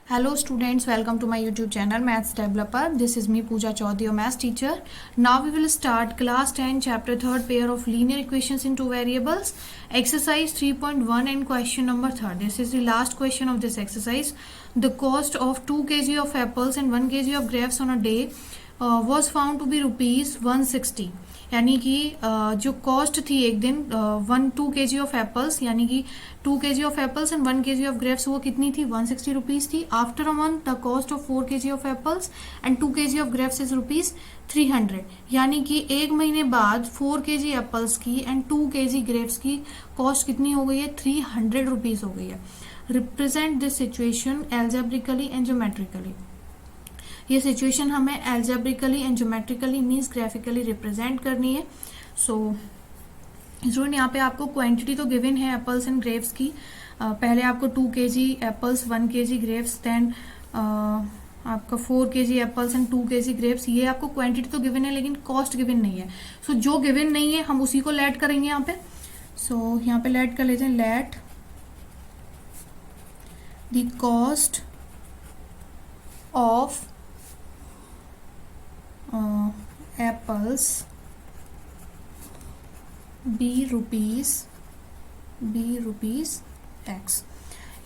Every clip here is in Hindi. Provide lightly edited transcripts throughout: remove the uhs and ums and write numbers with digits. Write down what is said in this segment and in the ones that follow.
Hello students, welcome to my YouTube channel Maths Developer. This is me Pooja Chaudhary, your maths teacher. Now we will start class 10 chapter 3rd pair of linear equations in two variables. Exercise 3.1 and question number 3rd. This is the last question of this exercise. The cost of 2 kg of apples and 1 kg of grapes on a day was found to be rupees 160. यानी कि जो कॉस्ट थी एक दिन 2 kg ऑफ एप्पल्स यानी कि 2 kg of apples and 1 kg of grapes वो कितनी थी 160 रुपीज थी. After a month the cost of 4 kg of apples and 2 kg of grapes is rupees 300. यानी कि एक महीने बाद 4 kg एप्पल्स की एंड 2 kg ग्रेप्स की कॉस्ट कितनी हो गई है 300 रुपीज हो गई है. Represent this situation algebraically and geometrically. ये सिचुएशन हमें algebraically and geometrically means graphically represent करनी है. सो स्टूडेंट यहाँ पे आपको क्वांटिटी तो गिवन है एप्पल्स एंड ग्रेप्स की. पहले आपको 2 kg apples 1 kg grapes then आपका 4 kg apples and 2 kg grapes. ये आपको क्वांटिटी तो गिवन है लेकिन कॉस्ट गिवन नहीं है. सो जो गिवन नहीं है हम उसी को लेट करेंगे यहाँ पे. सो यहाँ पे लेट कर लेते हैं. Let the cost of apples be rupees x.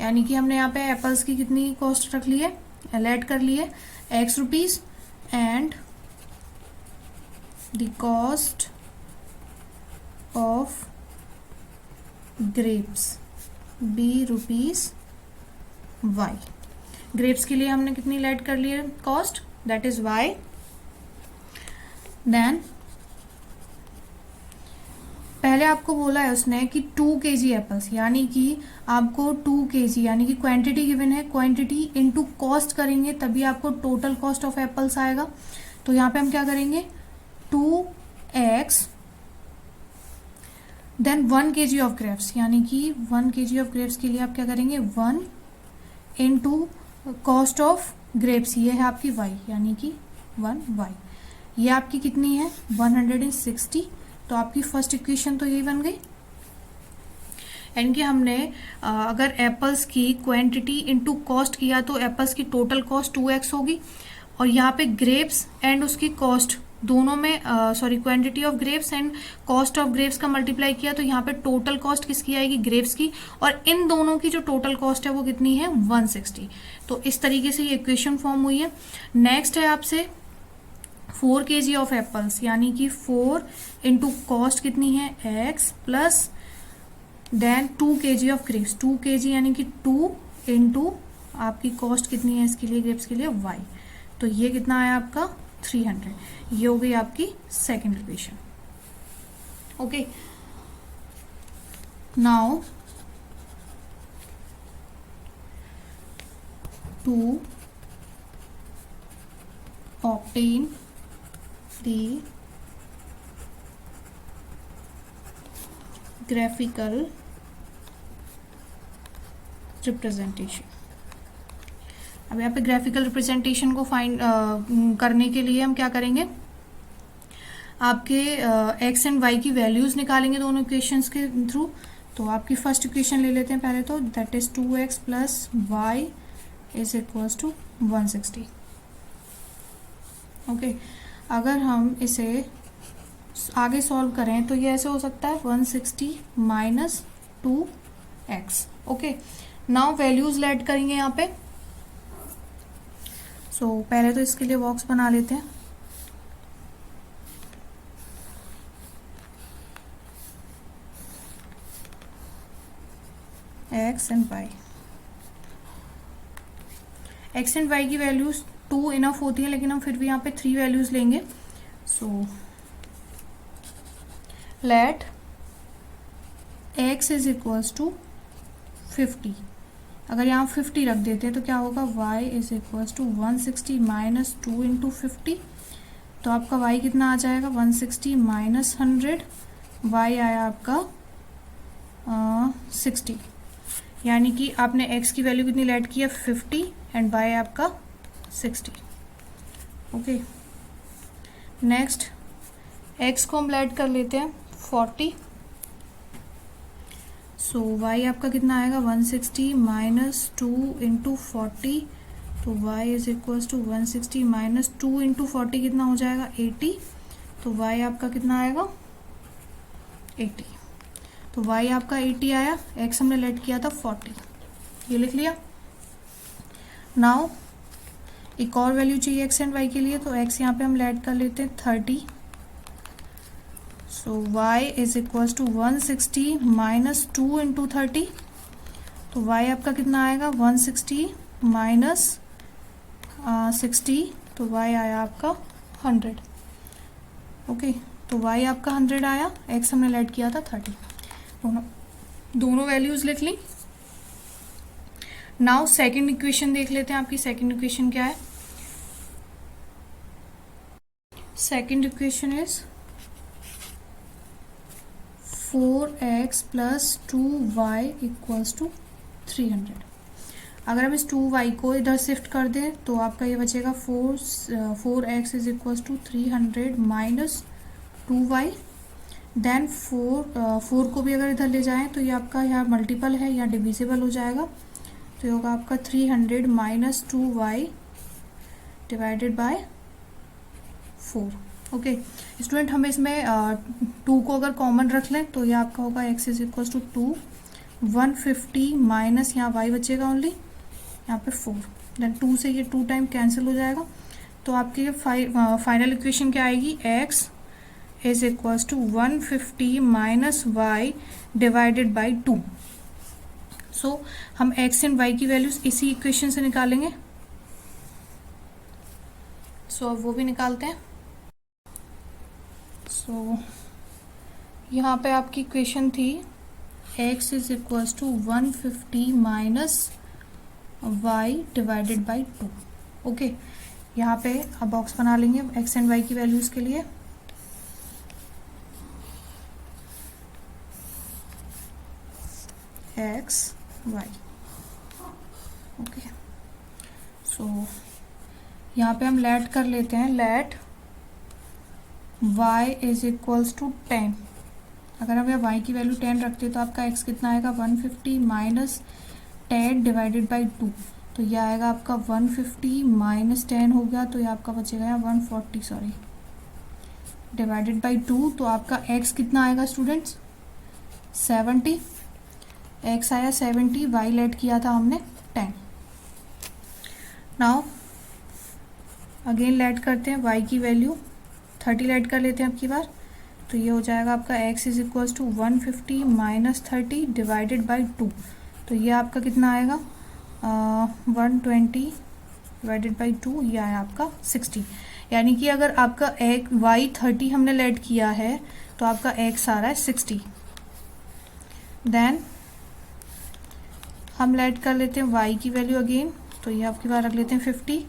यानी कि हमने यहाँ पे एप्पल्स की कितनी कॉस्ट रख ली है लेट कर ली है x rupees and the cost of grapes b rupees y. Grapes के लिए हमने कितनी लेट कर ली है cost that is y. Then पहले आपको बोला है उसने कि 2 kg एप्पल्स यानी कि आपको 2 kg यानी कि क्वांटिटी गिवन है. क्वांटिटी इनटू कॉस्ट करेंगे तभी आपको टोटल कॉस्ट ऑफ एप्पल्स आएगा. तो यहाँ पे हम क्या करेंगे 2x then 1 kg of grapes यानी कि 1 kg ऑफ ग्रेप्स के लिए आप क्या करेंगे 1 इनटू कॉस्ट ऑफ ग्रेप्स. ये है आपकी y यानी कि 1y. ये आपकी कितनी है 160. तो आपकी फर्स्ट इक्वेशन तो यही बन गई. यानी कि हमने अगर एप्पल्स की क्वांटिटी इनटू कॉस्ट किया तो एप्पल्स की टोटल कॉस्ट 2x होगी और यहाँ पे ग्रेप्स एंड उसकी कॉस्ट दोनों में quantity of grapes and cost of grapes का मल्टीप्लाई किया तो यहाँ पे टोटल कॉस्ट किसकी आएगी ग्रेप्स की और इन दोनों की जो टोटल कॉस्ट है वो कितनी है 160. तो इस तरीके से ये इक्वेशन फॉर्म हुई है. नेक्स्ट है आपसे 4 kg ऑफ एप्पल्स यानी कि 4 इंटू कॉस्ट कितनी है x plus then 2 kg of grapes 2 kg यानी कि 2 इंटू आपकी कॉस्ट कितनी है इसके लिए ग्रेप्स के लिए y. तो ये कितना आया आपका 300. ये हो गई आपकी second equation. Okay now to obtain the graphical representation. अब यहाँ पे ग्राफिकल रिप्रेजेंटेशन को फाइंड करने के लिए हम क्या करेंगे आपके x एंड y की वैल्यूज निकालेंगे दोनों इक्वेशंस के थ्रू. तो आपकी फर्स्ट इक्वेशन ले लेते हैं पहले तो that is 2x plus y is equals to 160. Okay अगर हम इसे आगे सॉल्व करें तो ये ऐसे हो सकता है 160 minus 2x. Okay now values let करेंगे यहाँ पे. सो पहले तो इसके लिए बॉक्स बना लेते हैं. x एंड y की वैल्यूज 2 इनफ होती है लेकिन हम फिर भी यहाँ पे 3 वैल्यूज लेंगे. So let x is equals to 50. अगर यहाँ 50 रख देते हैं तो क्या होगा y is equals to 160 minus 2 into 50. तो आपका y कितना आ जाएगा 160 माइनस 100 y आया आपका 60. यानी कि आपने x की वैल्यू कितनी लेट की है 50 एंड y आपका 60. ओके नेक्स्ट x को हम लेट कर लेते हैं 40. सो y आपका कितना आएगा 160 माइनस 2 इंटू 40 तो y is equals to 160 minus 2 into 40 कितना हो जाएगा 80, तो y आपका कितना आएगा 80। तो y आपका 80 आया, x हमने लेट किया था 40, ये लिख लिया। नाउ एक और वैल्यू चाहिए x एंड y के लिए, तो x यहाँ पे हम लेट कर लेते हैं 30। So y is equals to 160 minus 2 into 30, तो y आपका कितना आएगा 160 माइनस 60, तो y आया आपका 100। ओके, तो y आपका 100 आया, x हमने लेट किया था 30। दोनों वैल्यूज लिख ली। नाउ सेकंड इक्वेशन देख लेते हैं, आपकी सेकंड इक्वेशन क्या है। Second equation is 4x plus 2y equals to 300। अगर हम इस 2y को इधर शिफ्ट कर दें तो आपका ये बचेगा 4x is equals to 300 minus 2y। Then 4 को भी अगर इधर ले जाएं तो ये आपका यहाँ मल्टीपल है, यहाँ डिविजिबल हो जाएगा, तो ये होगा आपका 300 minus 2y divided by 4। Okay student, हम इसमें 2 को अगर कॉमन रख लें तो ये आपका होगा x is equal to 2, 150 minus यहाँ y बचेगा ओनली, यहाँ पे 4, देन 2 से ये 2 टाइम कैंसिल हो जाएगा, तो आपकी ये फाइनल इक्वेशन क्या आएगी, x is equals to 150 minus y divided by 2। So हम x एंड y की वैल्यूज इसी इक्वेशन से निकालेंगे। सो अब वो भी निकालते हैं। सो यहाँ पे आपकी इक्वेशन थी x is equals to 150 minus y divided by 2। Okay, यहाँ पे अब बॉक्स बना लेंगे x एंड y की वैल्यूज के लिए। x y। ओके, सो यहाँ पे हम लेट कर लेते हैं, let y is equals to 10। अगर हम यहाँ y की वैल्यू 10 रखते हैं तो आपका x कितना आएगा 150 माइनस 10 डिवाइडेड बाई 2, तो ये आएगा आपका 150 माइनस 10 हो गया, तो ये आपका बचेगा यहाँ 140 सॉरी डिवाइडेड बाई 2, तो आपका x कितना आएगा स्टूडेंट्स 70, x आया 70, y लेट किया था हमने 10। नाउ अगेन लेट करते हैं y की वैल्यू 30 लेट कर लेते हैं अब की बार, तो ये हो जाएगा आपका x is equals to 150 minus 30 divided by 2, तो ये आपका कितना आएगा 120 डिवाइडेड बाई 2, ये आया आपका 60। यानी कि अगर आपका y 30 हमने लेट किया है तो आपका x आ रहा है 60। देन हम लेट कर लेते हैं y की वैल्यू अगेन, तो ये आपकी बार रख लेते हैं 50,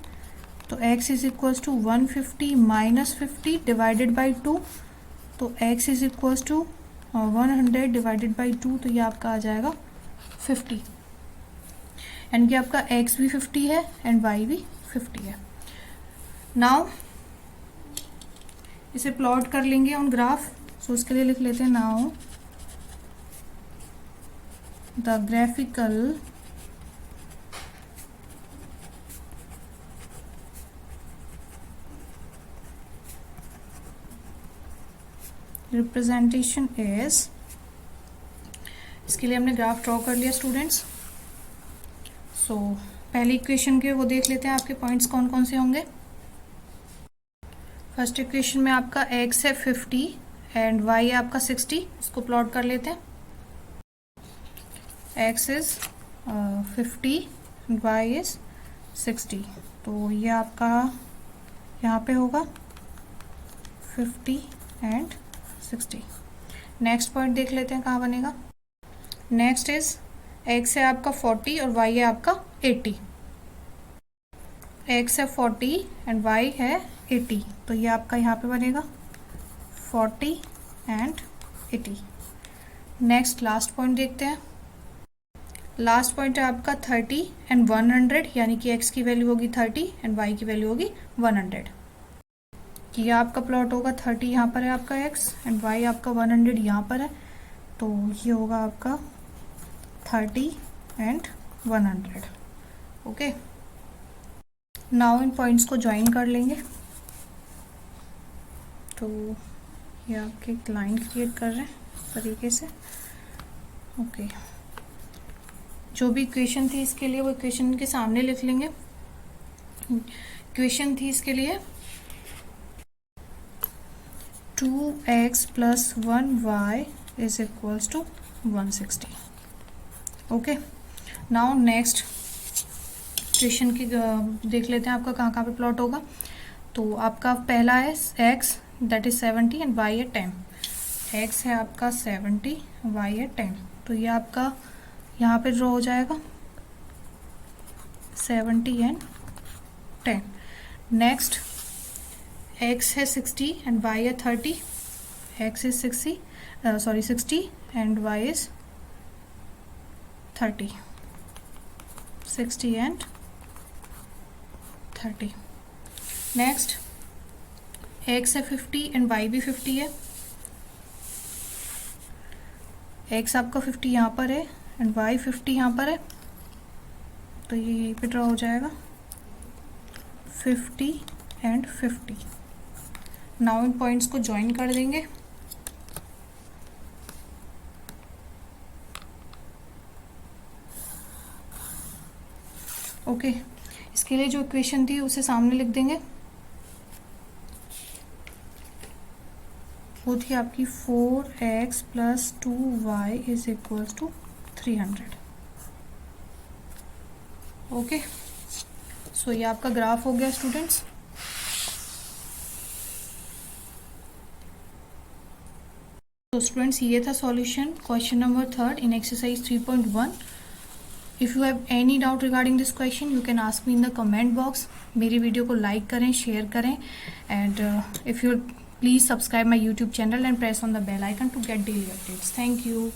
तो x is equals to 150 minus 50 divided by 2, तो x is equals to 100 divided by 2, तो ये आपका आ जाएगा 50। यानी कि आपका x भी 50 है एंड y भी 50 है। नाउ इसे प्लॉट कर लेंगे ऑन ग्राफ, सो उसके लिए लिख लेते हैं now the graphical representation is, इसके लिए हमने ग्राफ ड्रॉ कर लिया स्टूडेंट्स। सो पहली इक्वेशन के वो देख लेते हैं आपके पॉइंट्स कौन कौन से होंगे। फर्स्ट इक्वेशन में आपका x है 50 एंड y है आपका 60, इसको प्लॉट कर लेते हैं। x is 50 and y is 60, तो ये आपका यहाँ पे होगा 50 एंड 60। नेक्स्ट पॉइंट देख लेते हैं कहाँ बनेगा। नेक्स्ट इज x है आपका 40 और y है आपका 80। x है 40 एंड y है 80, तो ये आपका यहाँ पे बनेगा 40 एंड 80। नेक्स्ट लास्ट पॉइंट देखते हैं। लास्ट पॉइंट है आपका 30 एंड 100, यानी कि x की वैल्यू होगी 30 एंड y की वैल्यू होगी 100। ये आपका प्लॉट होगा 30 यहाँ पर है आपका x एंड y आपका 100 यहाँ पर है, तो ये होगा आपका 30 and 100। Okay, now in points को ज्वाइन कर लेंगे। तो ये आपके एक लाइन क्रिएट कर रहे हैं इस तरीके से। ओके, जो भी इक्वेशन थी इसके लिए वो इक्वेशन के सामने लिख लेंगे। इक्वेशन थी इसके लिए 2x + 1y is equals to 160। Okay, now next equation की देख लेते हैं आपका कहाँ कहाँ पे प्लॉट होगा। तो आपका पहला है x that is 70 and y है 10। x है आपका 70, y है 10। तो ये आपका यहाँ पे ड्रॉ हो जाएगा 70 एंड 10। नेक्स्ट x है 60 एंड y है 30। x is 60 and y is 30। 60 and 30। Next x है 50 एंड y भी 50 है। x आपका 50 यहाँ पर है एंड y 50 यहाँ पर है। तो ये यहीं पे ड्रॉ हो जाएगा 50 एंड 50। नाउ इन पॉइंट्स को ज्वाइन कर देंगे। ओके, इसके लिए जो इक्वेशन थी उसे सामने लिख देंगे। वो थी आपकी 4x + 2y is equals to 300। Okay, so ये आपका ग्राफ हो गया स्टूडेंट्स। तो स्टूडेंट्स ये था solution question number 3 in exercise 3.1। If you have any doubt regarding this question you can ask me in the comment box. मेरी वीडियो को लाइक करें, शेयर करें and if you please subscribe my YouTube channel and press on the bell icon to get daily updates. Thank you.